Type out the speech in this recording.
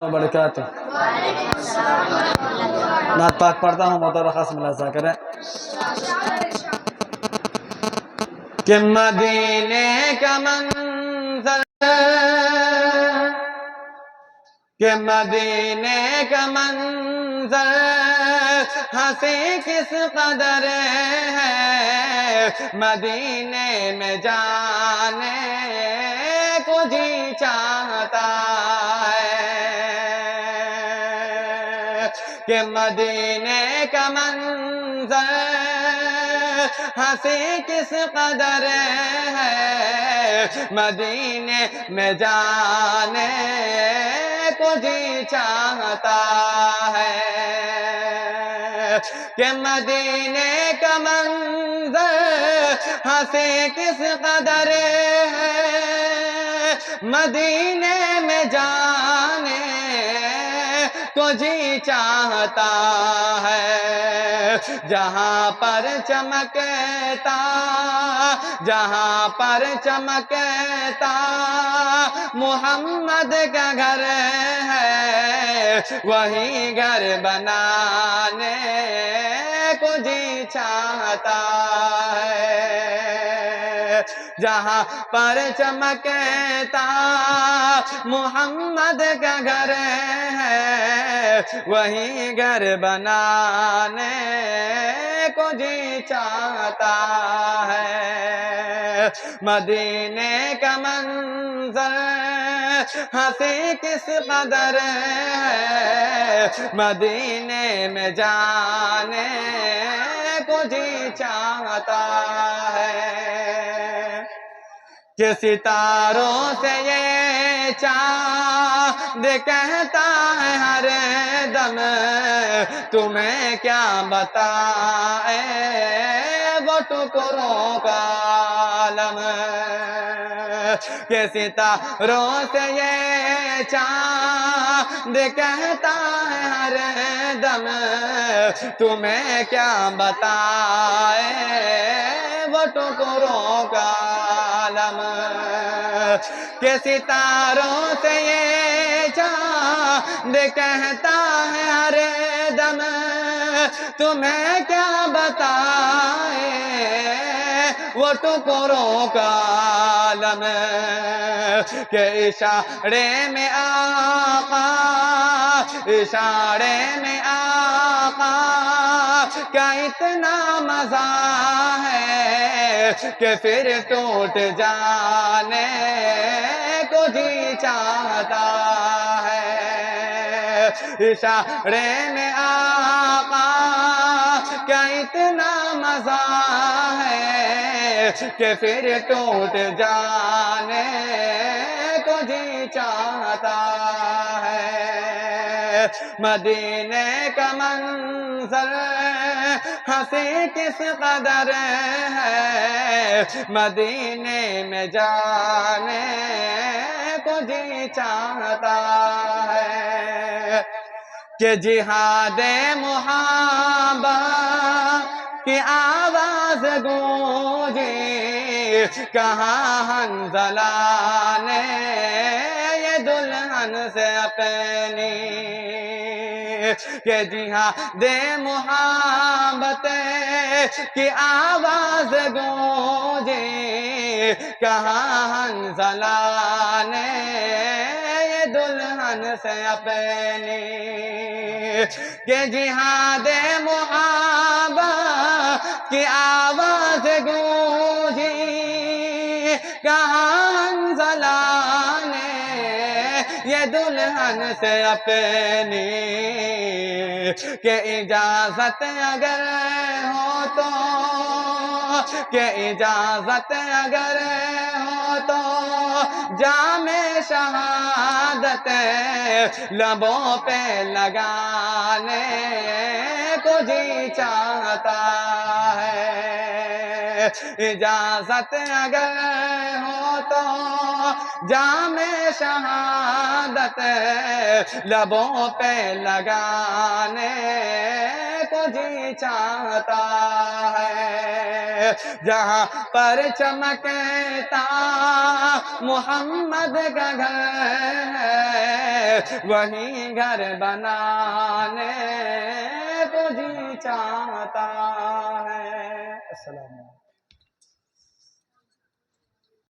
وبرکاتہ۔ نعت پاک پڑھتا ہوں، محترم خاص ملاحظہ کریں کہ مدینے کا منظر، کہ مدینے کا منظر ہنسی کس قدر ہے، مدینے میں جانے کو جی چاہتا ہے، کہ مدینے کا منظر ہنسی کس قدر ہے، مدینے میں جانے کو جی چاہتا ہے، کہ مدینے کا منظر ہنسی کس قدر ہے، مدینے میں جانے کو جی چاہتا ہے، جہاں پر چمکتا، جہاں پر چمکتا محمد کا گھر ہے، وہی گھر بنانے کو جی چاہتا ہے، جہاں پر چمکتا محمد کا گھر ہے، وہی گھر بنانے کو جی چاہتا ہے، مدینے کا منظر ہنسی کس قدر ہے، مدینے میں جانے کو جی چاہتا ہے، کہ ستاروں سے یہ چاند کہتا ہے ہر دم، تمہیں کیا بتائے وہ ٹکڑوں کا عالم، کہ ستاروں سے یہ چاند کہتا ہے ہر دم، تمہیں کیا بتائے وہ ٹکڑوں کا عالم، کہ ستاروں سے یہ چاند کہتا ہے ہر دم، تمہیں کیا بتائے وہ ٹکڑوں کا عالم، کہ اشارے میں آقا، اشارے میں آقا کا اتنا مزہ ہے، کہ پھر ٹوٹ جانے کو جی چاہتا ہے، اشارے میں آقا کا اتنا مزہ ہے، کہ پھر ٹوٹ جانے کو جی چاہتا ہے، مدینے کا منظر ہنسی کس قدر ہے، مدینے میں جانے کو جی چاہتا ہے، کہ جہاد محابہ کی آواز گونجی، کہاں حنظلہ نے یہ دلہن سے اپنی، کہ جہاد محبت کی آواز گونجی، کہاں حنظلہ نے یہ دلہن سے اپنی، کہ جہاد محبت کی آواز گونجی، کہاں حنظلہ نے یہ دلہن سے اپنی، کہ اجازت اگر ہو تو، کہ اجازت اگر ہو تو جام شہادت لبوں پہ لگانے کو جی چاہتا ہے، اجازت اگر ہو تو جام شہادت لبوں پہ لگانے کو جی چاہتا ہے، جہاں پر چمکتا محمد کا گھر ہے، وہیں گھر بنانے کو جی چاہتا ہے۔ السلام علیکم۔